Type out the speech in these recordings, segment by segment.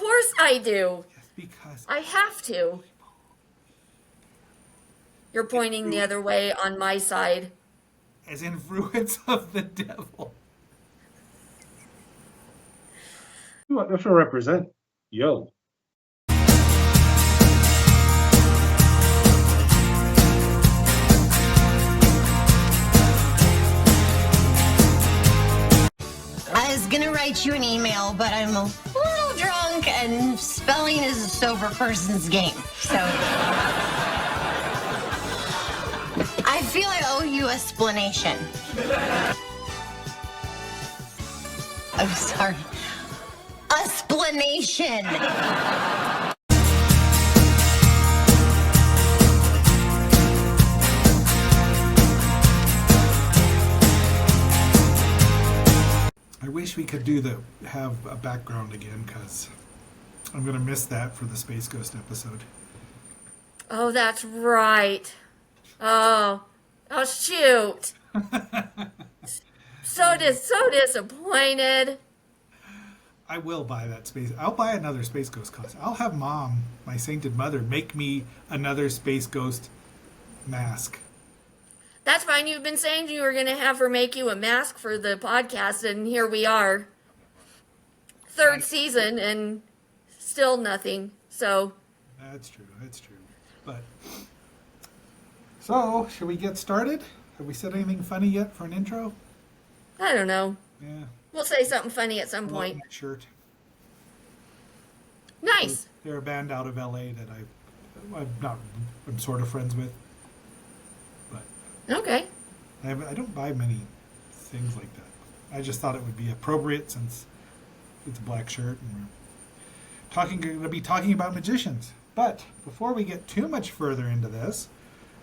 course I do. Yes, because I have to. You're pointing the other way on my side. as influence of the devil. What does it represent? Yo. I was gonna write you an email, but I'm a little drunk, and spelling is a sober person's game. So I feel I owe you a explanation. I'm sorry. Explanation. I wish we could have a background again, because I'm going to miss that for the Space Ghost episode. Oh, that's right. Oh, shoot. So disappointed. I will buy that space. I'll buy another Space Ghost costume. I'll have Mom, my sainted mother, make me another Space Ghost mask. That's fine. You've been saying you were going to have her make you a mask for the podcast, and here we are. Third season, and still nothing. So. That's true. But, so, should we get started? Have we said anything funny yet for an intro? I don't know. Yeah. We'll say something funny at some point. My shirt. Nice. They're a band out of LA that I'm sort of friends with. But Okay. I don't buy many things like that. I just thought it would be appropriate since it's a black shirt and we're going to be talking about magicians. But before we get too much further into this,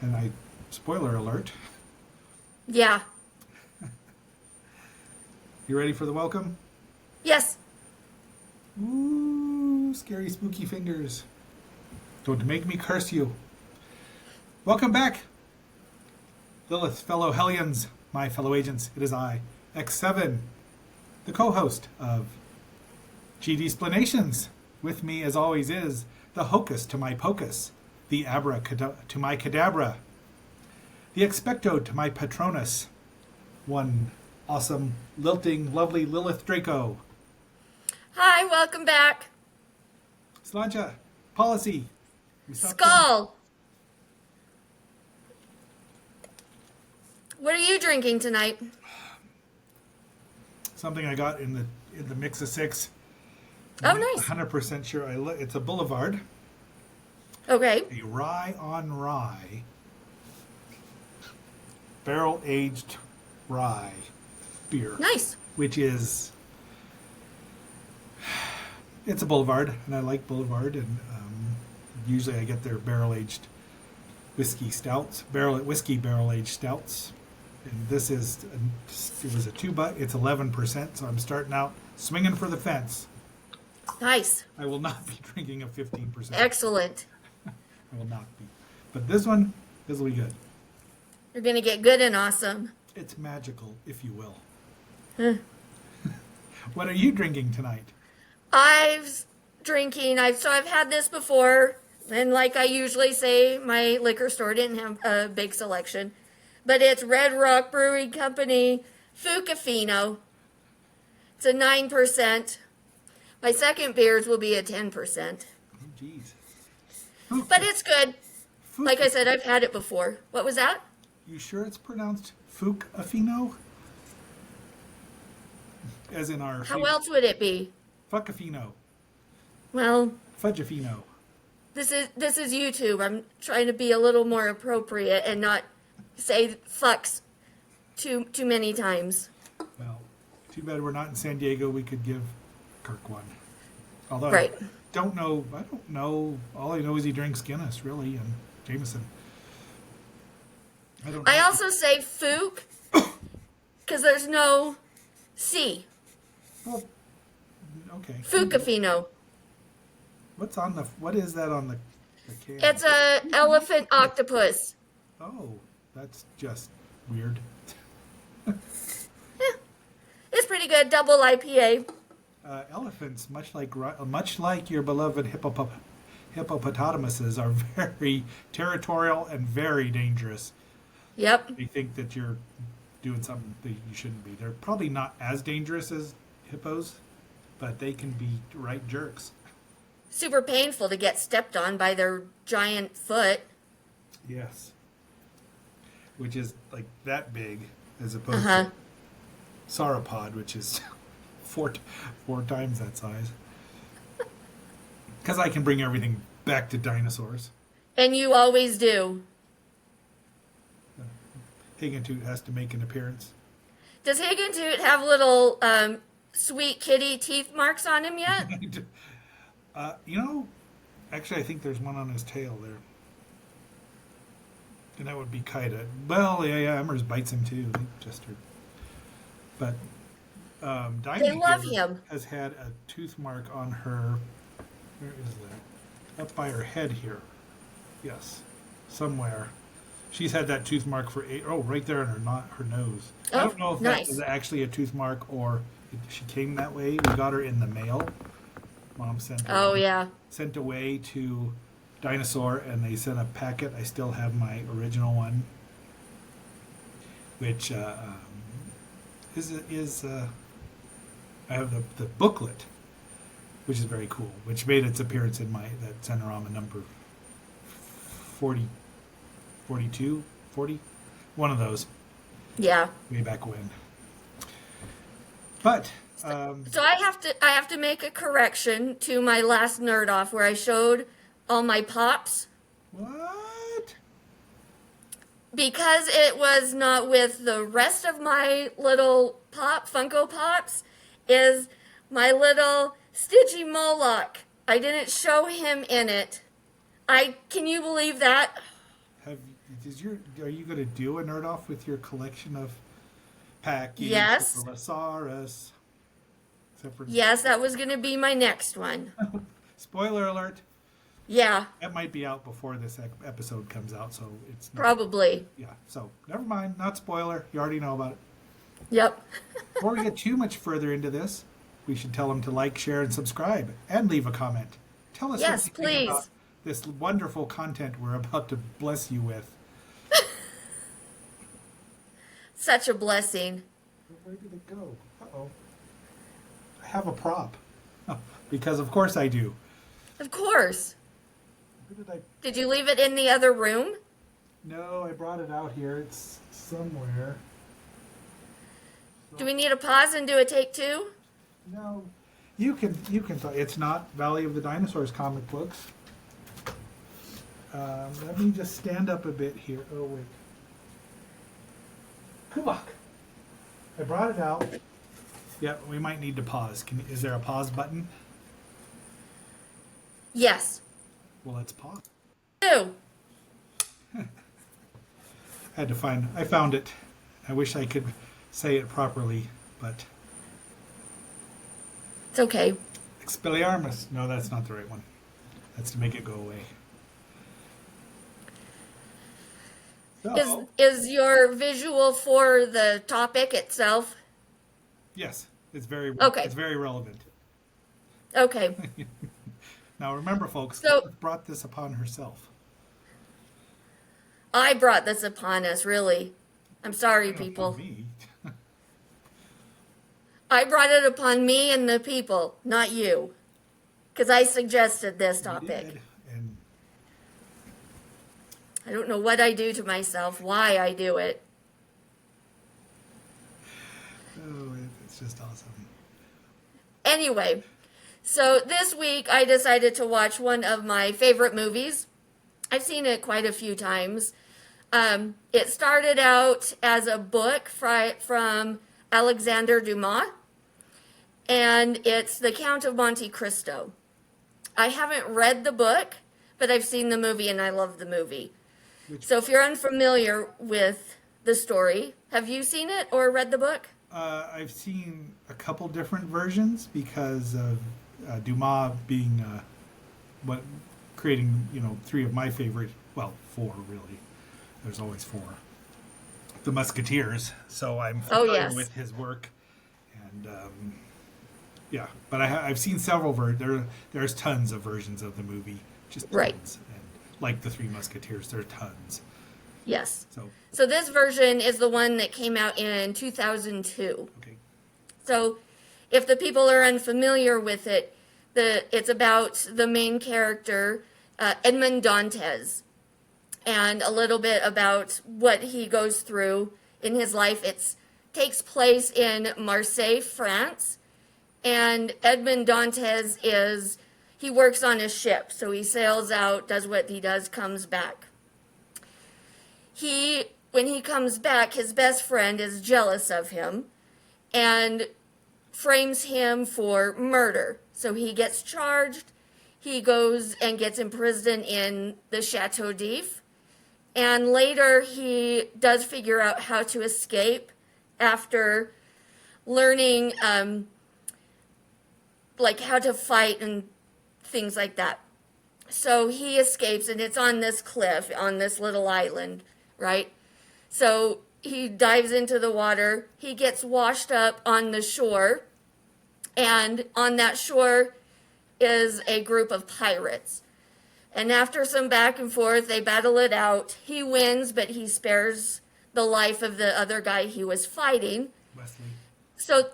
and spoiler alert. Yeah. You ready for the welcome? Yes. Ooh, scary spooky fingers. Don't make me curse you. Welcome back, Lilith, fellow Hellions, my fellow agents. It is I, X7, the co-host of GD Explanations. With me, as always, is the hocus to my pocus, the abra to my cadabra, the expecto to my patronus, one awesome, lilting, lovely Lilith Draco. Hi, welcome back. Slancha, policy. Skull. What are you drinking tonight? Something I got in the mix of six. Oh, nice. 100% sure. It's a Boulevard. Okay. A rye on rye, barrel aged rye beer. Nice. Which is, it's a Boulevard, and I like Boulevard, and usually I get their barrel aged whiskey stouts, whiskey barrel aged stouts, and this is it was a $2. It's 11%, so I'm starting out swinging for the fence. Nice. I will not be drinking a 15%. Excellent. I will not be. But this one will be good. You're going to get good and awesome. It's magical, if you will. What are you drinking tonight? I've had this before, and like I usually say, my liquor store didn't have a big selection. But it's Red Rock Brewing Company Fucafino. It's a 9%. My second beers will be a 10%. Oh, jeez. But it's good. Like I said, I've had it before. What was that? You sure it's pronounced Fucafino? As in our... How else would it be? Fucafino. Well... Fudgefino. This is YouTube. I'm trying to be a little more appropriate and not say fucks too many times. Well, too bad we're not in San Diego. We could give Kirk one. Although right. I don't know. All I know is he drinks Guinness, really, and Jameson. I also say Fook because there's no C. Well, okay. Fucafino. What is that on the can? It's a elephant octopus. Oh, that's just weird. It's pretty good. Double IPA. elephants, much like your beloved hippopotamuses, are very territorial and very dangerous. Yep. They think that you're doing something that you shouldn't be. They're probably not as dangerous as hippos, but they can be right jerks. Super painful to get stepped on by their giant foot. Yes. Which is like that big as opposed Uh-huh. to sauropod, which is four times that size. Because I can bring everything back to dinosaurs. And you always do. Higgintoot has to make an appearance. Does Higgintoot have little sweet kitty teeth marks on him yet? You know, actually, I think there's one on his tail there. And that would be Kaida. Well, yeah, Emers bites him too. But Dinah They love here him. has had a tooth mark on her. Where is that? Up by her head here. Yes, somewhere. She's had that tooth mark for right there on her nose. I Oh, don't know if nice. that is actually a tooth mark or she came that way. We got her in the mail. Mom sent her. Oh, yeah. Sent away to Dinosaur, and they sent a packet. I still have my original one, which is I have the booklet, which is very cool, which made its appearance in that Zenorama number 40, 42, 40, one of those, Yeah. way back when. But So I have to make a correction to my last nerd off where I showed all my pops. what? Because it was not with the rest of my little Funko Pops, is my little Stitchy Moloch. I didn't show him in it. Can you believe that? Are you going to do a nerd off with your collection of packing? Yes. Tyrannosaurus. Except for Yes, that was going to be my next one. spoiler alert. Yeah, That might be out before this episode comes out, so it's not, probably. yeah. So never mind, not spoiler. You already know about it. Yep. Before we get too much further into this, we should tell them to like, share, and subscribe, and leave a comment. Tell us Yes, what you think please. about this wonderful content we're about to bless you with. Such a blessing. Where did it go? Uh-oh. I have a prop. Because of course I do. Of course. Where did I... Did you leave it in the other room? No, I brought it out here. It's somewhere. Do we need a pause and do a take two? No. You can it's not Valley of the Dinosaurs comic books. Let me just stand up a bit here. Oh, wait. Kubak. I brought it out. Yeah, we might need to pause. Is there a pause button? Yes. Well, let's pause. Two. I found it. I wish I could say it properly, but It's okay. Expelliarmus. No, that's not the right one. That's to make it go away. So, Is your visual for the topic itself? yes, it's very Okay. It's very relevant. Okay. Now remember, folks, So- Lilith brought this upon herself. I brought this upon us, really. I'm sorry, Not people. upon me. I brought it upon me and the people, not you. Because I suggested this You topic. did, and I don't know what I do to myself, why I do it. it's just awesome. Anyway, so this week I decided to watch one of my favorite movies. I've seen it quite a few times. It started out as a book from Alexander Dumas, and it's The Count of Monte Cristo. I haven't read the book, but I've seen the movie and I love the movie. So if you're unfamiliar with the story, have you seen it or read the book? I've seen a couple different versions because of Dumas being creating three of my favorite, well, four really. There's always four. The Musketeers. So I'm familiar yes. with his work, and yeah, But I've seen several there's tons of versions of the movie, just Right. tons. And like the Three Musketeers, there are tons. Yes. So So this version is the one that came out in 2002. okay, So if the people are unfamiliar with it, it's about the main character, Edmond Dantes, and a little bit about what he goes through in his life. It takes place in Marseille, France, and Edmond Dantes he works on a ship, so he sails out, does what he does, comes back. When he comes back, his best friend is jealous of him and frames him for murder. So he gets charged. He goes and gets imprisoned in the Chateau d'If. And later he does figure out how to escape after learning like how to fight and things like that. So he escapes, and it's on this cliff, on this little island, right? So he dives into the water. He gets washed up on the shore, and on that shore is a group of pirates. And after some back and forth, they battle it out. He wins, but he spares the life of the other guy he was fighting. Wesley. So,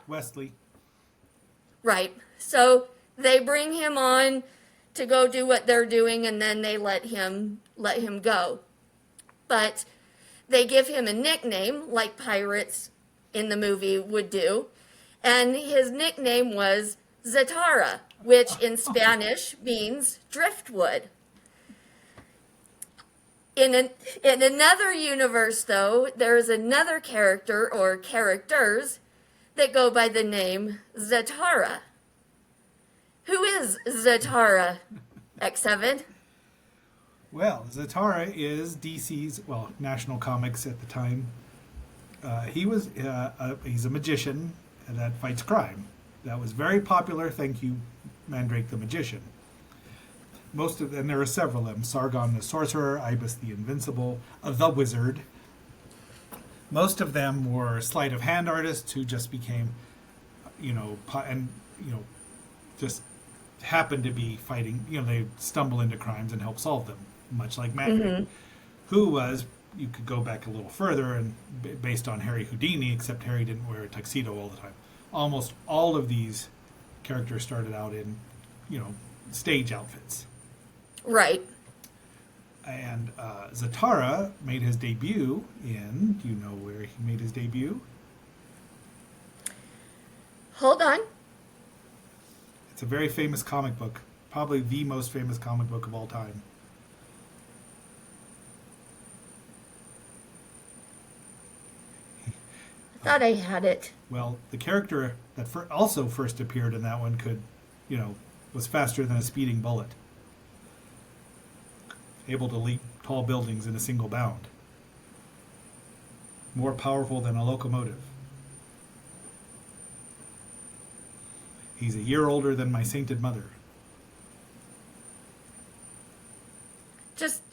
Wesley. Right. So they bring him on to go do what they're doing, and then they let him go. But they give him a nickname, like pirates in the movie would do, and his nickname was Zatara, which in Spanish means driftwood. In another universe, though, there is another character or characters that go by the name Zatara. Who is Zatara, X7? Well, Zatara is DC's, National Comics at the time. He's a magician that fights crime. That was very popular. Thank you, Mandrake the Magician. And there are several of them: Sargon the Sorcerer, Ibis the Invincible, the Wizard. Most of them were sleight of hand artists who just became, just happened to be fighting. They stumble into crimes and help solve them, much like Mandrake, who was. You could go back a little further and based on Harry Houdini, except Harry didn't wear a tuxedo all the time. Almost all of these characters started out in, stage outfits. Right. And Zatara made his debut in, do you know where he made his debut? Hold on. It's a very famous comic book, probably the most famous comic book of all time. I thought I had it. Well, the character that also first appeared in that one was faster than a speeding bullet. Able to leap tall buildings in a single bound. More powerful than a locomotive. He's a year older than my sainted mother.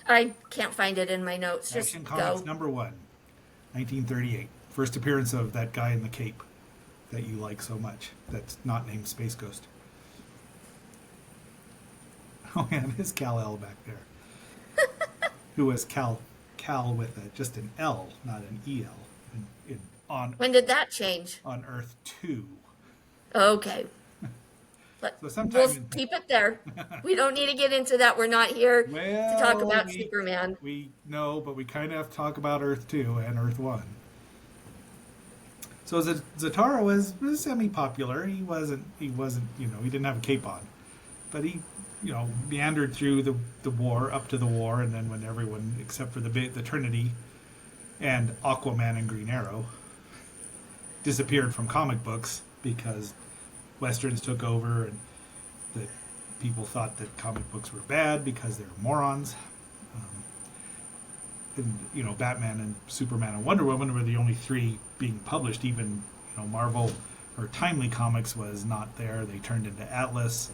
I can't find it in my notes. Just Action Comics go. number 1, 1938. First appearance of that guy in the cape that you like so much. That's not named Space Ghost. Oh, and there's Kal-El back there. Who was Cal with just an L, not an EL. When did that change? On Earth 2. Okay. We'll keep it there. We don't need to get into that. We're not here to talk about Superman. We know, but we kind of have to talk about Earth 2 and Earth 1. So Zatara was semi-popular. He wasn't, he didn't have a cape on. But he, meandered through the war, up to the war, and then when everyone, except for the Trinity and Aquaman and Green Arrow, disappeared from comic books because Westerns took over and the people thought that comic books were bad because they were morons. Batman and Superman and Wonder Woman were the only 3 being published. Even, Marvel or Timely Comics was not there. They turned into Atlas.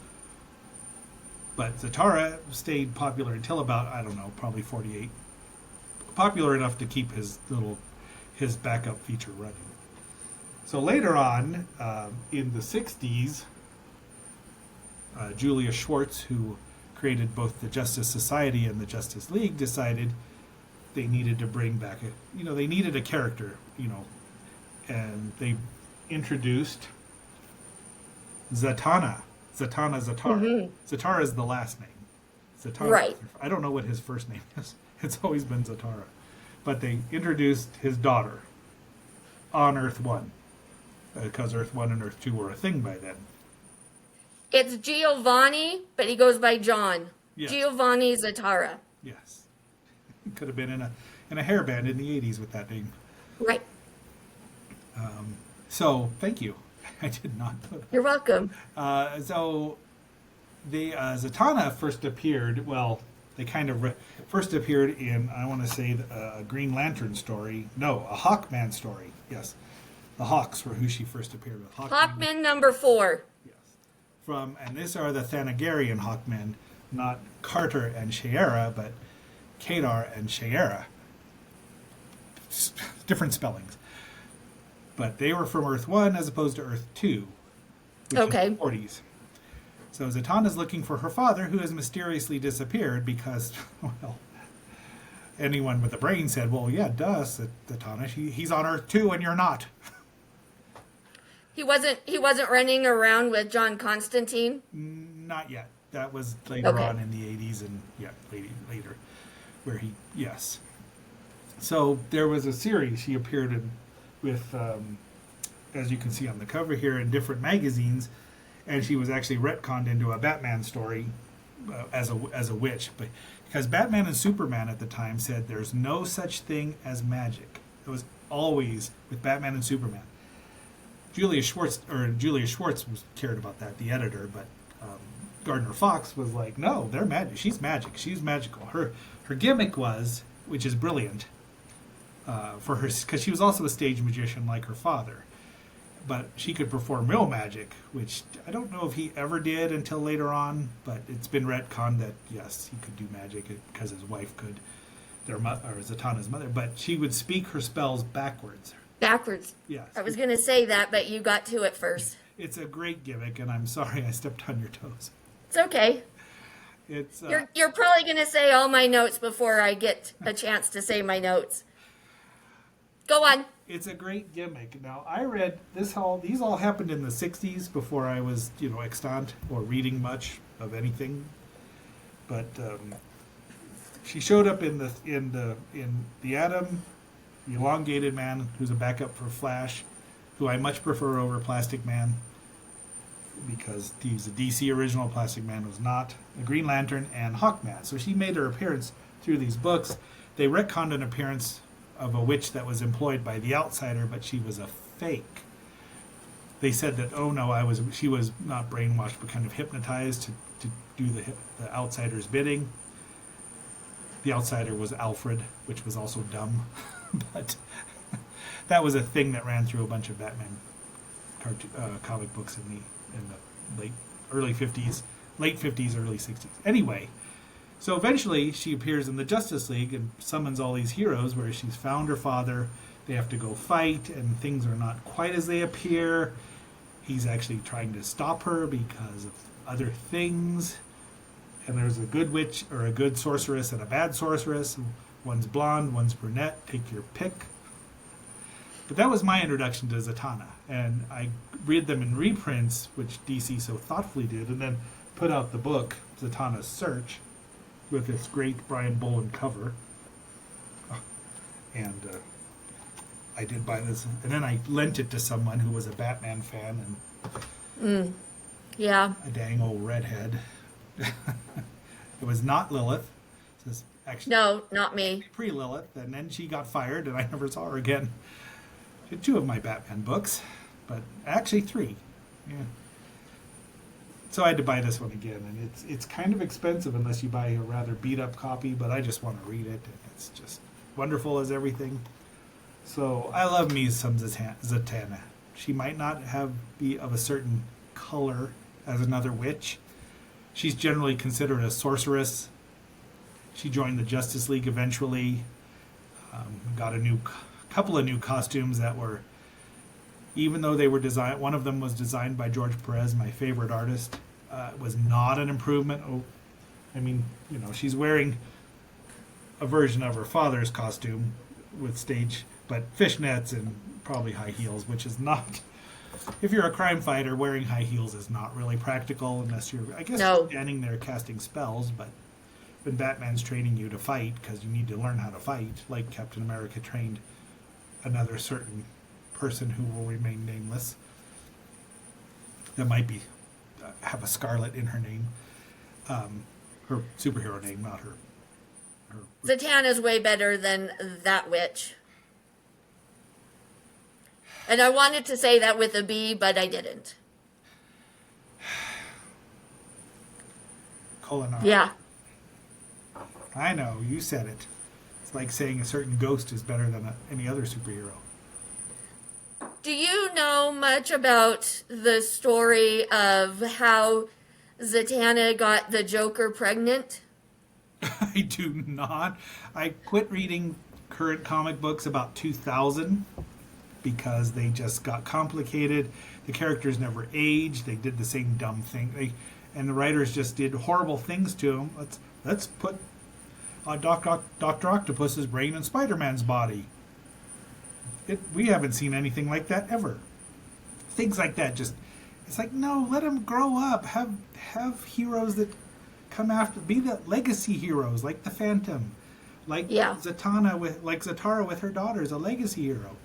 But Zatara stayed popular until about, probably 48. Popular enough to keep his backup feature running. So later on, in the 60s, Julia Schwartz, who created both the Justice Society and the Justice League, decided they needed to bring back they needed a character, and they introduced Zatara. Zatara is the last name. Zatara. Right. I don't know what his first name is. It's always been Zatara. But they introduced his daughter on Earth 1, because Earth 1 and Earth 2 were a thing by then. It's Giovanni, but he goes by John. Yes. Giovanni Zatara. Yes. Could have been in a hair band in the 80s with that name. Right. So, thank you. I did not put You're welcome. So, the Zatanna first appeared, they kind of first appeared in, I want to say, a Green Lantern story. No, a Hawkman story. Yes. The Hawks were who she first appeared with. Hawkman number 4. Yes. And these are the Thanagarian Hawkmen, not Carter and Shiera, but Kadar and Shiera. Different spellings. But they were from Earth 1 as opposed to Earth 2, which is the 40s. So Zatanna's looking for her father, who has mysteriously disappeared because, anyone with a brain said, yeah, duh, Zatanna, he's on Earth 2 and you're not. He wasn't running around with John Constantine? Not yet. That was later on in the 80s and, later, where yes. So there was a series he appeared in with, as you can see on the cover here, in different magazines, and she was actually retconned into a Batman story as a witch, but because Batman and Superman at the time said there's no such thing as magic. It was always with Batman and Superman. Julia Schwartz was cared about that, the editor, but Gardner Fox was like, no, they're magic. She's magic. She's magical. Her gimmick was, which is brilliant, for her, because she was also a stage magician like her father, but she could perform real magic, which I don't know if he ever did until later on, but it's been retconned that yes, he could do magic because his wife could, or Zatanna's mother, but she would speak her spells backwards. Backwards. Yes. I was going to say that, but you got to it first. It's a great gimmick, and I'm sorry I stepped on your toes. It's okay. It's You're probably going to say all my notes before I get a chance to say my notes. Go on. It's a great gimmick. Now, I read these all happened in the 60s before I was, extant or reading much of anything. But she showed up in the Atom, the Elongated Man, who's a backup for Flash, who I much prefer over Plastic Man because he's a DC original. Plastic Man was not. The Green Lantern and Hawkman. So she made her appearance through these books. They retconned an appearance of a witch that was employed by the Outsider, but she was a fake. They said that, she was not brainwashed, but kind of hypnotized to do the Outsider's bidding. The Outsider was Alfred, which was also dumb, but that was a thing that ran through a bunch of Batman comic books in the early 50s, early 60s. Anyway, so eventually she appears in the Justice League and summons all these heroes where she's found her father. They have to go fight and things are not quite as they appear. He's actually trying to stop her because of other things. And there's a good witch or a good sorceress and a bad sorceress. One's blonde, one's brunette. Take your pick. But that was my introduction to Zatanna. And I read them in reprints, which DC so thoughtfully did, and then put out the book, Zatanna's Search, with its great Brian Bolland cover. And I did buy this. And then I lent it to someone who was a Batman fan and Yeah. a dang old redhead. It was not Lilith. It was actually No, not me. pre-Lilith. And then she got fired and I never saw her again. She had 2 of my Batman books. But actually 3. Yeah. So I had to buy this one again, and it's kind of expensive unless you buy a rather beat up copy, but I just want to read it, and it's just wonderful as everything. So I love me some Zatanna. She might not be of a certain color as another witch. She's generally considered a sorceress. She joined the Justice League eventually. Got a couple of new costumes that were, even though they were designed, one of them was designed by George Perez, my favorite artist. was not an improvement. Oh, I mean, she's wearing a version of her father's costume with stage, but fishnets and probably high heels, which is not. If you're a crime fighter, wearing high heels is not really practical unless you're, I guess, No. standing there casting spells. But when Batman's training you to fight, because you need to learn how to fight, like Captain America trained another certain person who will remain nameless, that might be have a Scarlet in her name, her superhero name, not her. Zatanna's way better than that witch. And I wanted to say that with a B, but I didn't. Colonar. Yeah. I know, you said it. It's like saying a certain ghost is better than any other superhero. Do you know much about the story of how Zatanna got the Joker pregnant? I do not. I quit reading current comic books about 2000 because they just got complicated. The characters never aged. They did the same dumb thing. And the writers just did horrible things to them. Let's put Dr. Octopus's brain in Spider-Man's body. We haven't seen anything like that ever. Things like that just, it's like, no, let them grow up. Have heroes that come after, be the legacy heroes, like the Phantom, like Zatara with her daughter is a legacy hero.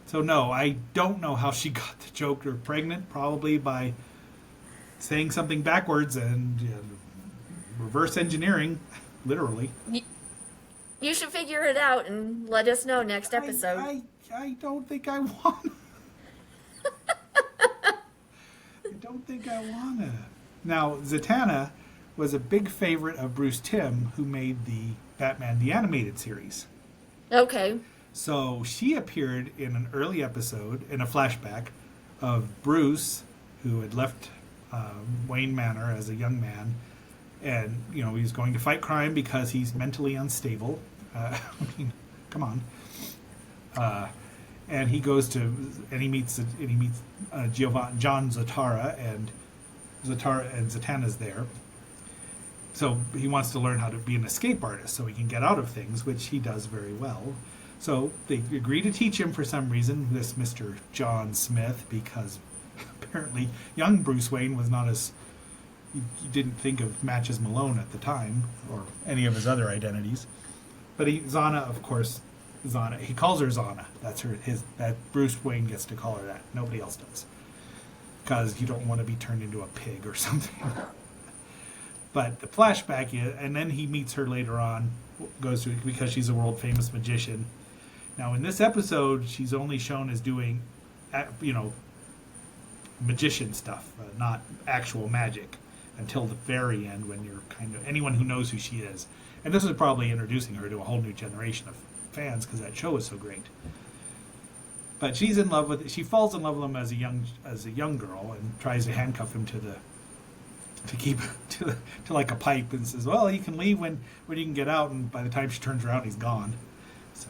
So no, I don't know how she got the Joker pregnant. Probably by saying something backwards and reverse engineering, literally. You should figure it out and let us know next episode. I don't think I want. I don't think I want to. Now, Zatanna was a big favorite of Bruce Timm, who made the Batman the Animated Series. Okay. So she appeared in an early episode, in a flashback, of Bruce, who had left Wayne Manor as a young man. And, he was going to fight crime because he's mentally unstable. I mean, come on. And he goes to, and he meets John Zatara, and Zatanna's there. So he wants to learn how to be an escape artist so he can get out of things, which he does very well. So they agree to teach him for some reason, this Mr. John Smith, because apparently young Bruce Wayne was not as, he didn't think of Matches Malone at the time, or any of his other identities. But Zana, of course, he calls her Zana. That's that Bruce Wayne gets to call her that. Nobody else does. Because you don't want to be turned into a pig or something. But the flashback is, and then he meets her later on, goes to, because she's a world famous magician. Now in this episode, she's only shown as doing, magician stuff, not actual magic, until the very end when you're kind of, anyone who knows who she is. And this is probably introducing her to a whole new generation of fans because that show is so great. But she falls in love with him as a young girl and tries to handcuff him to like a pipe and says, well, you can leave when you can get out, and by the time she turns around he's gone. So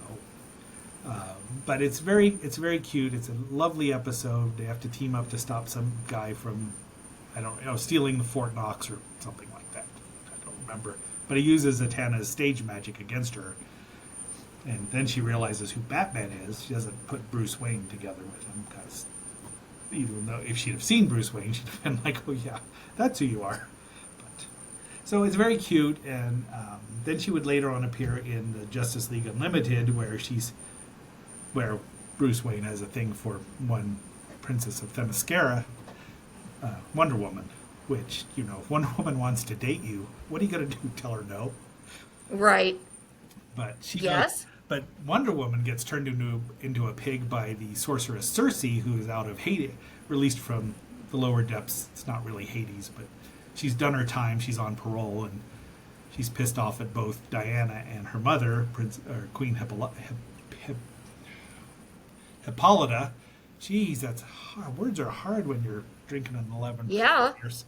but it's very cute. It's a lovely episode. They have to team up to stop some guy from, stealing the Fort Knox or something like that. I don't remember. But he uses Zatanna's stage magic against her. And then she realizes who Batman is. She doesn't put Bruce Wayne together with him, because even though if she'd have seen Bruce Wayne, she'd have been like, oh yeah, that's who you are. But so it's very cute. And then she would later on appear in the Justice League Unlimited, where Bruce Wayne has a thing for one Princess of Themyscira, Wonder Woman, which, if Wonder Woman wants to date you, what are you going to do? Tell her no? Right. But she Yes. But Wonder Woman gets turned into a pig by the sorceress Circe, who is out of Hades, released from the lower depths. It's not really Hades, but she's done her time. She's on parole, and she's pissed off at both Diana and her mother, Queen Hippolyta. Jeez, that's hard. Words are hard when you're drinking an 11 years.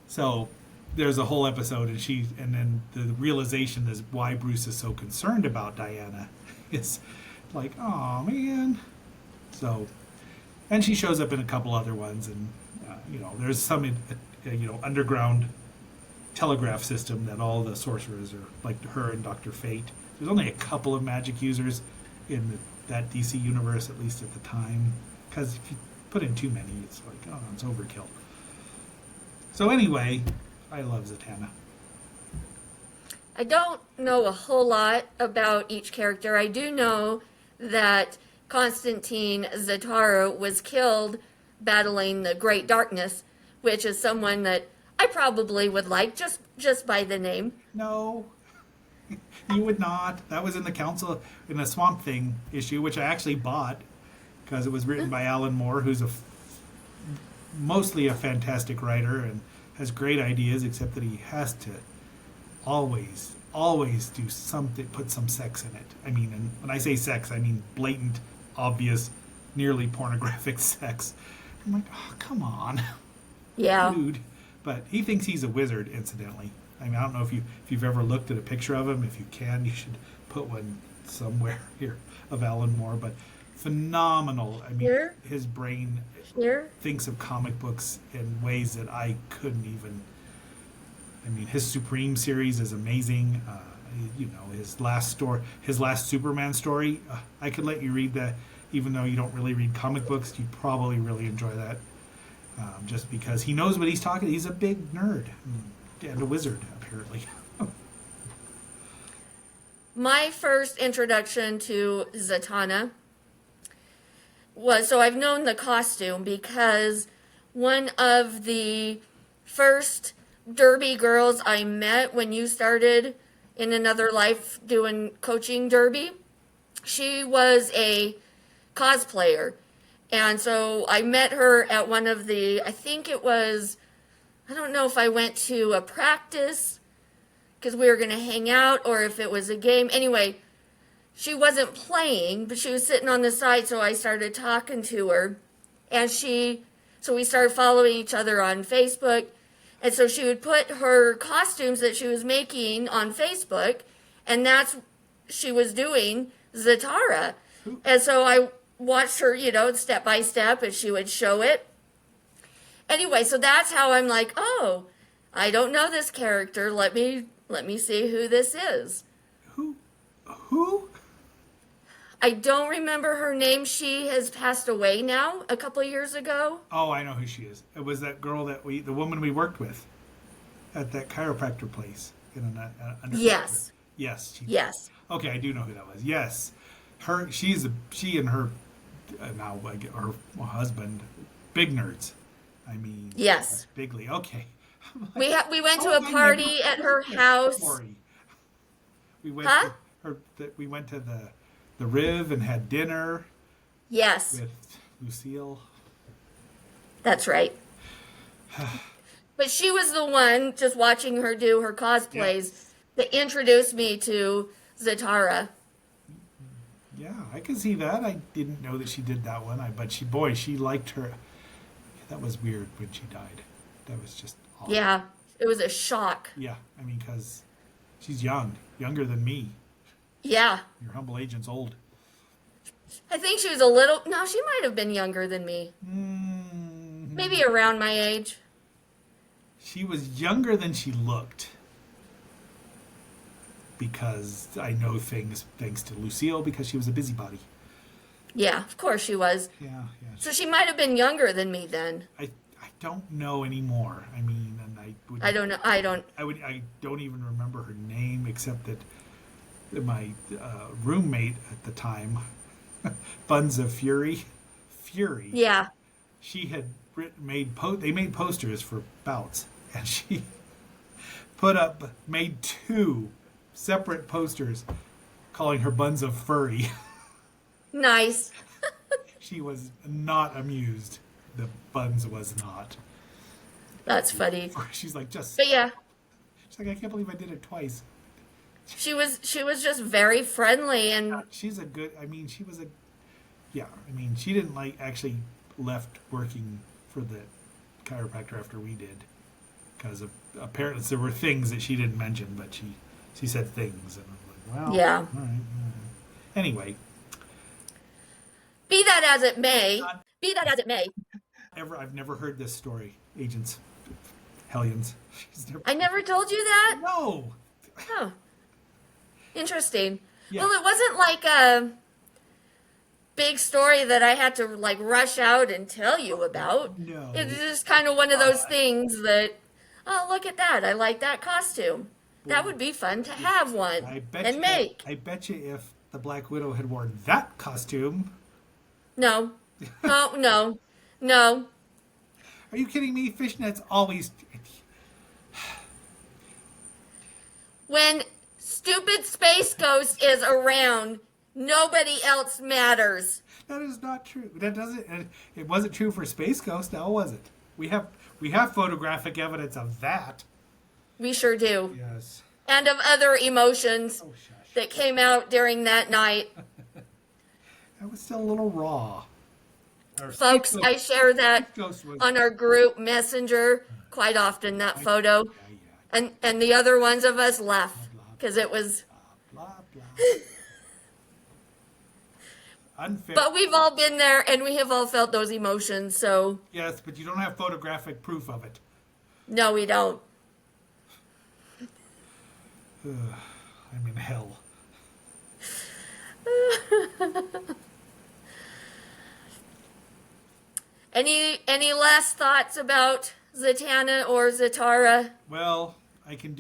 So there's a whole episode, and then the realization is why Bruce is so concerned about Diana. It's like, oh man. So, and she shows up in a couple other ones, and there's some underground telegraph system that all the sorcerers are like her and Dr. Fate. There's only a couple of magic users in that DC universe, at least at the time, because if you put in too many, it's like, oh, it's overkill. So anyway, I love Zatanna. I don't know a whole lot about each character. I do know that Constantine Zatara was killed battling the Great Darkness, which is someone that I probably would like just by the name. No, you would not. That was in the Swamp Thing issue, which I actually bought because it was written by Alan Moore, who's mostly a fantastic writer and has great ideas, except that he has to always do something, put some sex in it. I mean, and when I say sex, I mean blatant, obvious, nearly pornographic sex. I'm like, oh, come on, Yeah. dude. But he thinks he's a wizard, incidentally. I mean, I don't know if you've ever looked at a picture of him. If you can, you should put one somewhere here of Alan Moore. But phenomenal. I mean, Here? his brain Here? thinks of comic books in ways that I couldn't even. I mean, his Supreme series is amazing. His last Superman story. I could let you read that, even though you don't really read comic books. You'd probably really enjoy that, just because he knows what he's talking. He's a big nerd and a wizard, apparently. My first introduction to Zatanna was, so I've known the costume because one of the first derby girls I met when you started in another life doing coaching derby, she was a cosplayer. And so I met her at one of the, I don't know if I went to a practice because we were going to hang out or if it was a game. Anyway, she wasn't playing, but she was sitting on the side, so I started talking to her. And so we started following each other on Facebook. And so she would put her costumes that she was making on Facebook, and she was doing Zatara. And so I watched her, step by step as she would show it. Anyway, so that's how I'm like, oh, I don't know this character. Let me see who this is. Who? I don't remember her name. She has passed away now a couple of years ago. Oh, I know who she is. It was that girl the woman we worked with at that chiropractor place in an Yes. Yes. Yes. Okay, I do know who that was. Yes, she and her now her husband, big nerds. I mean, Yes. bigly. Okay. We went to a party at her house. Story. We went Huh? we went to the Riv and had dinner Yes. with Lucille. That's right. But she was the one, just watching her do her cosplays, that introduced me to Zatara. Yeah, I can see that. I didn't know that she did that one. But she liked her. That was weird when she died. That was just awful. Yeah, it was a shock. Yeah, I mean, because she's younger than me. Yeah. Your humble agent's old. I think she was no, she might have been younger than me. Maybe around my age. She was younger than she looked. Because I know things thanks to Lucille, because she was a busybody. Yeah, of course she was. Yeah. So she might have been younger than me then. I don't know anymore. I mean, and I don't know. I don't even remember her name, except that my roommate at the time, Buns of Fury, Yeah. she had they made posters for bouts, and she made two separate posters calling her Buns of Furry. Nice. She was not amused. The Buns was not. That's funny. She's like, But yeah, she's like, I can't believe I did it twice. she was just very friendly and She's a good. I mean, she was a. Yeah, I mean, she didn't actually left working for the chiropractor after we did, because apparently there were things that she didn't mention, but she said things, and I'm like, well, Yeah. all right. Anyway, be that as it may, I've never heard this story, agents. Hellions. I never told you that? No. Oh. Interesting. Yeah. Well, it wasn't like a big story that I had to like rush out and tell you about. No. It's just kind of one of those things that, oh, look at that. I like that costume. That would be fun to have one and make. I bet you if the Black Widow had worn that costume. No. No, no. No. Are you kidding me? Fishnet's always. When stupid Space Ghost is around, nobody else matters. That is not true. That doesn't. It wasn't true for Space Ghost, now was it? We have photographic evidence of that. We sure do. Yes. And of other emotions Oh shush. that came out during that night. That was still a little raw. Our Folks, Space I share that Ghost was. on our group messenger quite often, that photo. And the other ones of us laugh because it was. Blah blah. Unfair. But we've all been there and we have all felt those emotions, so Yes, but you don't have photographic proof of it. no, we don't. I'm in hell. Any last thoughts about Zatanna or Zatara? Well, I can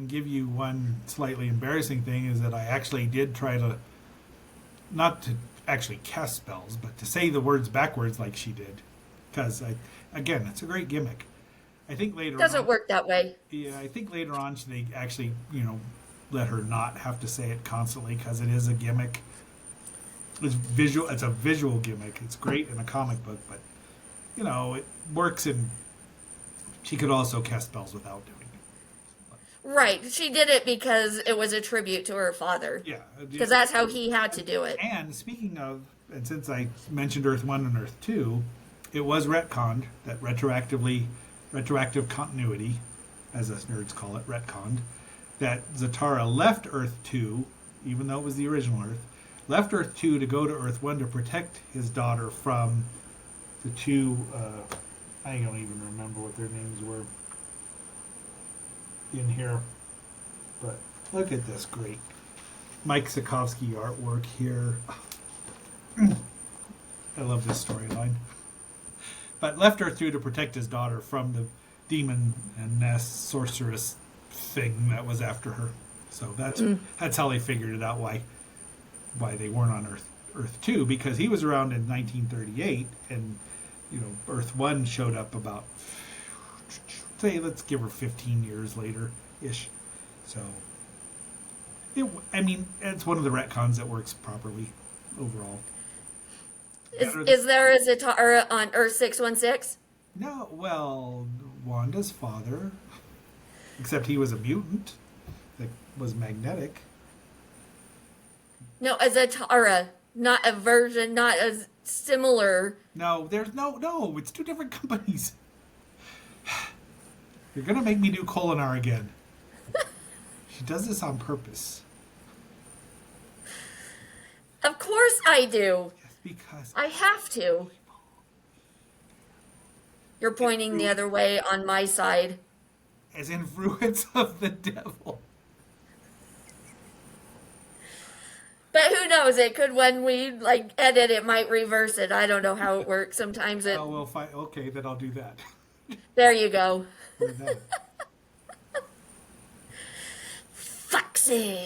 give you one slightly embarrassing thing is that I actually did try to, not to actually cast spells, but to say the words backwards like she did. Because, again, it's a great gimmick. I think later Doesn't on, work that way. Yeah, I think later on they actually, let her not have to say it constantly because it is a gimmick. It's visual. It's a visual gimmick. It's great in a comic book, but it works in. She could also cast spells without doing it. Right. She did it because it was a tribute to her father. Yeah, Because that's how he had to do it. And speaking of, and since I mentioned Earth 1 and Earth 2, it was retconned that retroactive continuity, as us nerds call it, retconned, that Zatara left Earth 2, even though it was the original Earth, left Earth 2 to go to Earth 1 to protect his daughter from the two, I don't even remember what their names were in here, but look at this great Mike Sikowski artwork here. I love this storyline. But left Earth 2 to protect his daughter from the demon and nest sorceress thing that was after her. So that's how they figured it out why they weren't on Earth 2, because he was around in 1938 and Earth 1 showed up about, say, let's give her 15 years later ish. So it's one of the retcons that works properly overall. Is there a Zatara on Earth 616? No, well, Wanda's father, except he was a mutant that was magnetic. No, a Zatara, not a version, not a similar. No, no, it's two different companies. You're going to make me do Kolinar again. She does this on purpose. Of course I do. Just because. I have to. You're pointing the other way on my side. As in Fruits of the Devil. But who knows? It could, when we edit, it might reverse it. I don't know how it works. Sometimes it. Oh, well, fine. Okay, then I'll do that. There you go. Do that. Foxy.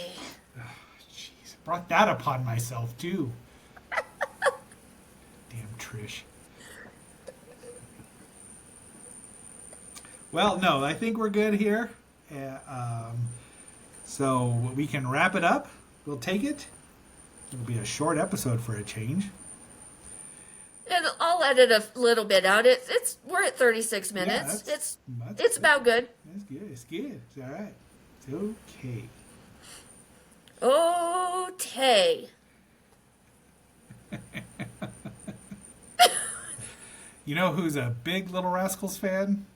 Jeez, brought that upon myself too. Damn Trish. Well, no, I think we're good here. So we can wrap it up. We'll take it. It'll be a short episode for a change. And I'll edit a little bit out. We're at 36 minutes. that's It's about good. That's good. It's good. It's all right. It's okay. Oh, Tay. You know who's a big Little Rascals fan?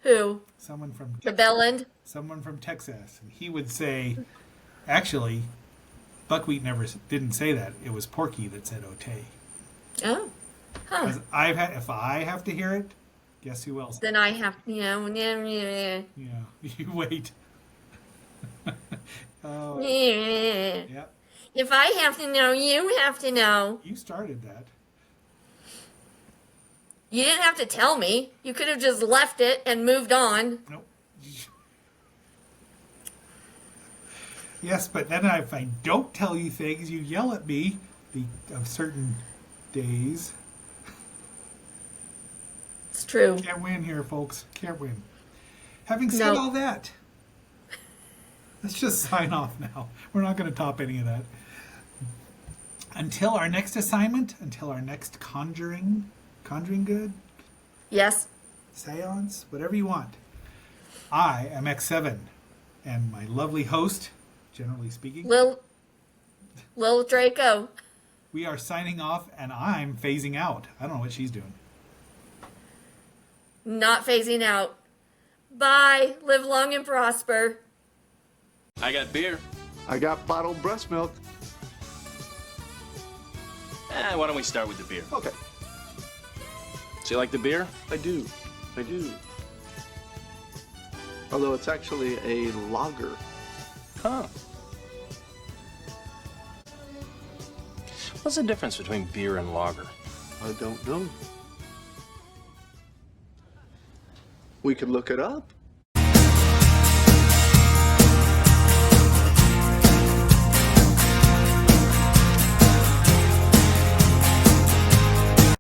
Who? Someone from The Belland? someone from Texas. And he would say, actually, Buckwheat didn't say that. It was Porky that said Otay. Oh. As if I have to hear it, guess who else? Then I have, yeah. Yeah, you wait. Oh, If yeah. I have to know, you have to know. You started that. You didn't have to tell me. You could have just left it and moved on. Nope. Yes, but then if I don't tell you things, you yell at me of certain days. It's true. Can't win here, folks. Can't win. Having said No. all that, let's just sign off now. We're not going to top any of that. Until our next assignment, until our next conjuring good, Yes. seance, whatever you want. I am X7, and my lovely host, generally speaking, Lil Draco. we are signing off, and I'm phasing out. I don't know what she's doing. Not phasing out. Bye. Live long and prosper. I got beer. I got bottled breast milk. Why don't we start with the beer? Okay, So you like the beer? I do. Although it's actually a lager. Huh. What's the difference between beer and lager? I don't know. We could look it up.